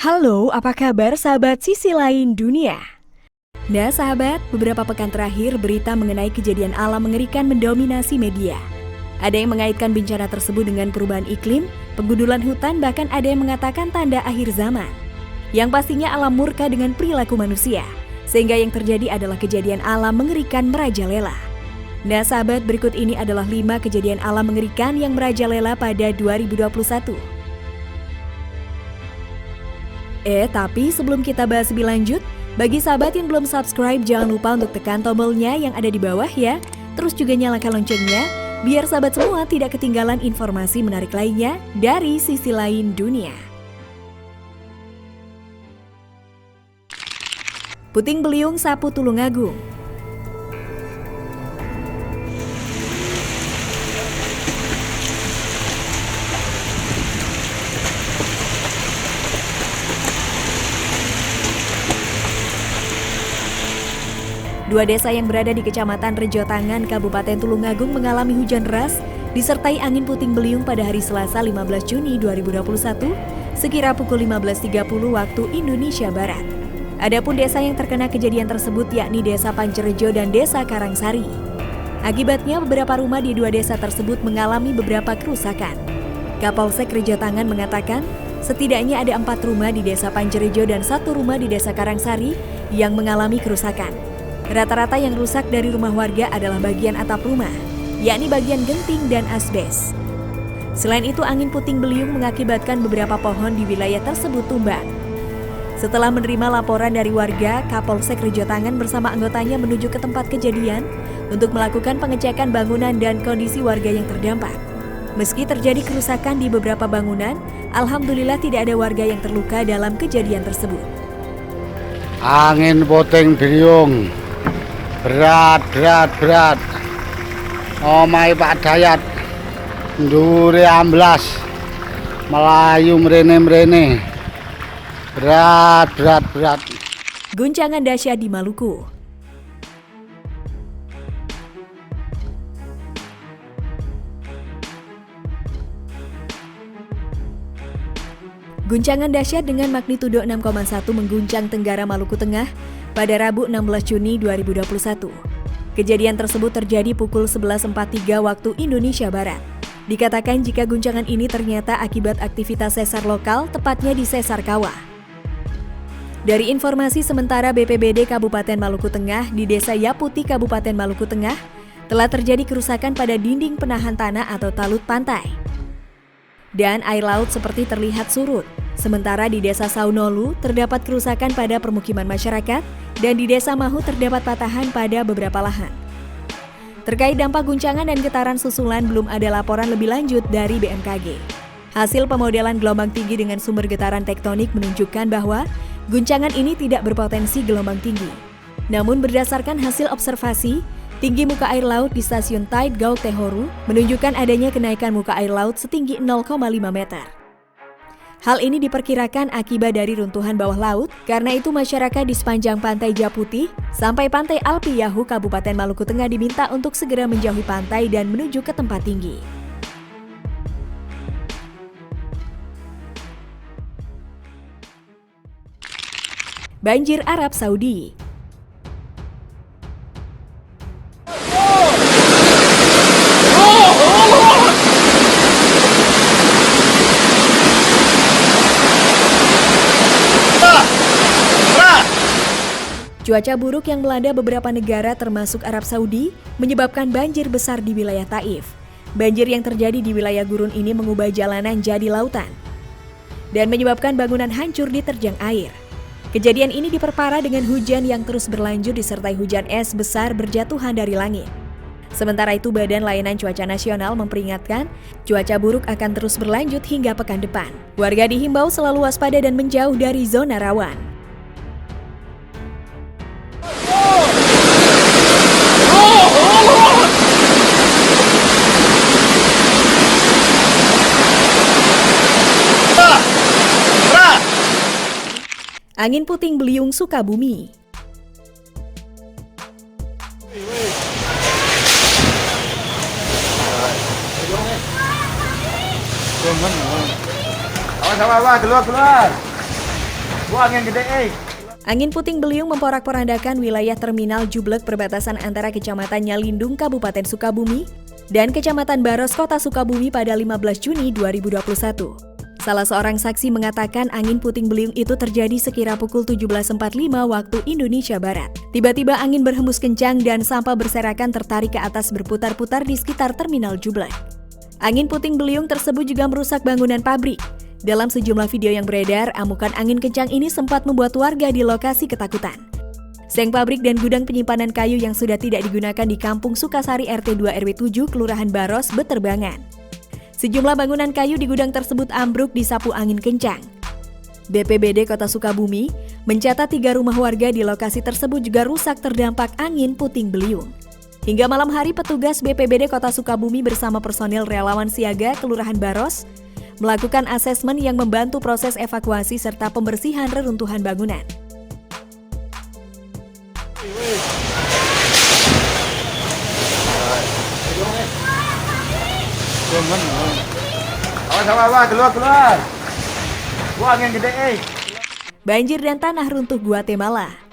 Halo, apa kabar sahabat sisi lain dunia? Nah sahabat, beberapa pekan terakhir berita mengenai kejadian alam mengerikan mendominasi media. Ada yang mengaitkan bencana tersebut dengan perubahan iklim, penggundulan hutan, bahkan ada yang mengatakan tanda akhir zaman. Yang pastinya alam murka dengan perilaku manusia, sehingga yang terjadi adalah kejadian alam mengerikan merajalela. Nah sahabat, berikut ini adalah 5 kejadian alam mengerikan yang merajalela pada 2021. Tapi sebelum kita bahas lebih lanjut, bagi sahabat yang belum subscribe, jangan lupa untuk tekan tombolnya yang ada di bawah ya. Terus juga nyalakan loncengnya, biar sahabat semua tidak ketinggalan informasi menarik lainnya dari sisi lain dunia. Puting beliung sapu Tulungagung. Dua desa yang berada di Kecamatan Rejotangan, Kabupaten Tulungagung mengalami hujan deras disertai angin puting beliung pada hari Selasa 15 Juni 2021 sekira pukul 15.30 waktu Indonesia Barat. Adapun desa yang terkena kejadian tersebut yakni Desa Pancerejo dan Desa Karangsari. Akibatnya beberapa rumah di dua desa tersebut mengalami beberapa kerusakan. Kapolsek Rejotangan mengatakan setidaknya ada 4 rumah di Desa Pancerejo dan 1 rumah di Desa Karangsari yang mengalami kerusakan. Rata-rata yang rusak dari rumah warga adalah bagian atap rumah, yakni bagian genting dan asbes. Selain itu, angin puting beliung mengakibatkan beberapa pohon di wilayah tersebut tumbang. Setelah menerima laporan dari warga, Kapolsek Rejotangan bersama anggotanya menuju ke tempat kejadian untuk melakukan pengecekan bangunan dan kondisi warga yang terdampak. Meski terjadi kerusakan di beberapa bangunan, alhamdulillah tidak ada warga yang terluka dalam kejadian tersebut. Angin puting beliung berat. Omai Pak Dayat ndure amblas melayu mrene berat. Guncangan dahsyat di Maluku. Guncangan dahsyat dengan magnitudo 6,1 mengguncang Tenggara Maluku Tengah pada Rabu 16 Juni 2021. Kejadian tersebut terjadi pukul 11.43 waktu Indonesia Barat. Dikatakan jika guncangan ini ternyata akibat aktivitas sesar lokal, tepatnya di Sesar Kawah. Dari informasi sementara BPBD Kabupaten Maluku Tengah di Desa Yaputi Kabupaten Maluku Tengah, telah terjadi kerusakan pada dinding penahan tanah atau talut pantai. Dan air laut seperti terlihat surut. Sementara di Desa Saunolu terdapat kerusakan pada permukiman masyarakat dan di Desa Mahu terdapat patahan pada beberapa lahan. Terkait dampak guncangan dan getaran susulan belum ada laporan lebih lanjut dari BMKG. Hasil pemodelan gelombang tinggi dengan sumber getaran tektonik menunjukkan bahwa guncangan ini tidak berpotensi gelombang tinggi. Namun berdasarkan hasil observasi, tinggi muka air laut di stasiun Tide Gau Tehoru menunjukkan adanya kenaikan muka air laut setinggi 0,5 meter. Hal ini diperkirakan akibat dari runtuhan bawah laut, karena itu masyarakat di sepanjang pantai Japuti sampai pantai Alpiyahu Kabupaten Maluku Tengah diminta untuk segera menjauhi pantai dan menuju ke tempat tinggi. Banjir Arab Saudi. Cuaca buruk yang melanda beberapa negara termasuk Arab Saudi menyebabkan banjir besar di wilayah Taif. Banjir yang terjadi di wilayah gurun ini mengubah jalanan jadi lautan dan menyebabkan bangunan hancur diterjang air. Kejadian ini diperparah dengan hujan yang terus berlanjut disertai hujan es besar berjatuhan dari langit. Sementara itu, Badan Layanan Cuaca Nasional memperingatkan cuaca buruk akan terus berlanjut hingga pekan depan. Warga dihimbau selalu waspada dan menjauh dari zona rawan. Angin puting beliung Sukabumi. Awas, keluar. Wah, angin gede, Angin puting beliung memporak-porandakan wilayah terminal Jublek perbatasan antara Kecamatan Nyalindung, Kabupaten Sukabumi, dan Kecamatan Baros, Kota Sukabumi pada 15 Juni 2021. Salah seorang saksi mengatakan angin puting beliung itu terjadi sekira pukul 17.45 waktu Indonesia Barat. Tiba-tiba angin berhembus kencang dan sampah berserakan tertarik ke atas berputar-putar di sekitar terminal Jublek. Angin puting beliung tersebut juga merusak bangunan pabrik. Dalam sejumlah video yang beredar, amukan angin kencang ini sempat membuat warga di lokasi ketakutan. Seng pabrik dan gudang penyimpanan kayu yang sudah tidak digunakan di Kampung Sukasari RT 2 RW 7 Kelurahan Baros beterbangan. Sejumlah bangunan kayu di gudang tersebut ambruk disapu angin kencang. BPBD Kota Sukabumi mencatat 3 rumah warga di lokasi tersebut juga rusak terdampak angin puting beliung. Hingga malam hari, petugas BPBD Kota Sukabumi bersama personil relawan siaga Kelurahan Baros melakukan asesmen yang membantu proses evakuasi serta pembersihan reruntuhan bangunan. Awas, keluar. Wah, angin gede, Banjir dan tanah runtuh Guatemala.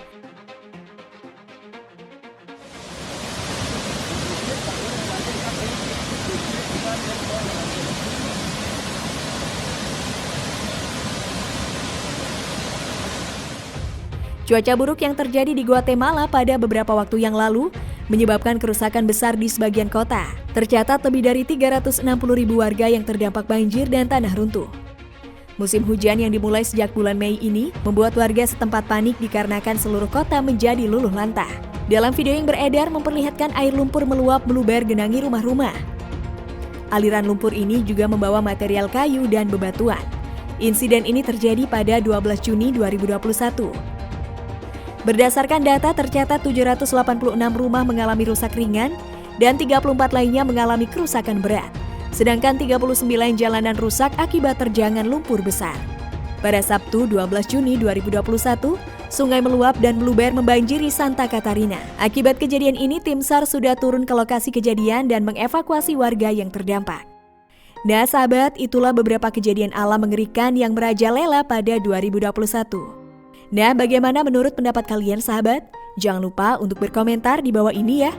Cuaca buruk yang terjadi di Guatemala pada beberapa waktu yang lalu menyebabkan kerusakan besar di sebagian kota. Tercatat lebih dari 360.000 warga yang terdampak banjir dan tanah runtuh. Musim hujan yang dimulai sejak bulan Mei ini membuat warga setempat panik dikarenakan seluruh kota menjadi luluh lantah. Dalam video yang beredar memperlihatkan air lumpur meluap meluber genangi rumah-rumah. Aliran lumpur ini juga membawa material kayu dan bebatuan. Insiden ini terjadi pada 12 Juni 2021. Berdasarkan data, tercatat 786 rumah mengalami rusak ringan dan 34 lainnya mengalami kerusakan berat. Sedangkan 39 jalanan rusak akibat terjangan lumpur besar. Pada Sabtu 12 Juni 2021, sungai meluap dan meluber membanjiri Santa Catarina. Akibat kejadian ini, tim SAR sudah turun ke lokasi kejadian dan mengevakuasi warga yang terdampak. Nah sahabat, itulah beberapa kejadian alam mengerikan yang merajalela pada 2021. Nah, bagaimana menurut pendapat kalian sahabat? Jangan lupa untuk berkomentar di bawah ini ya.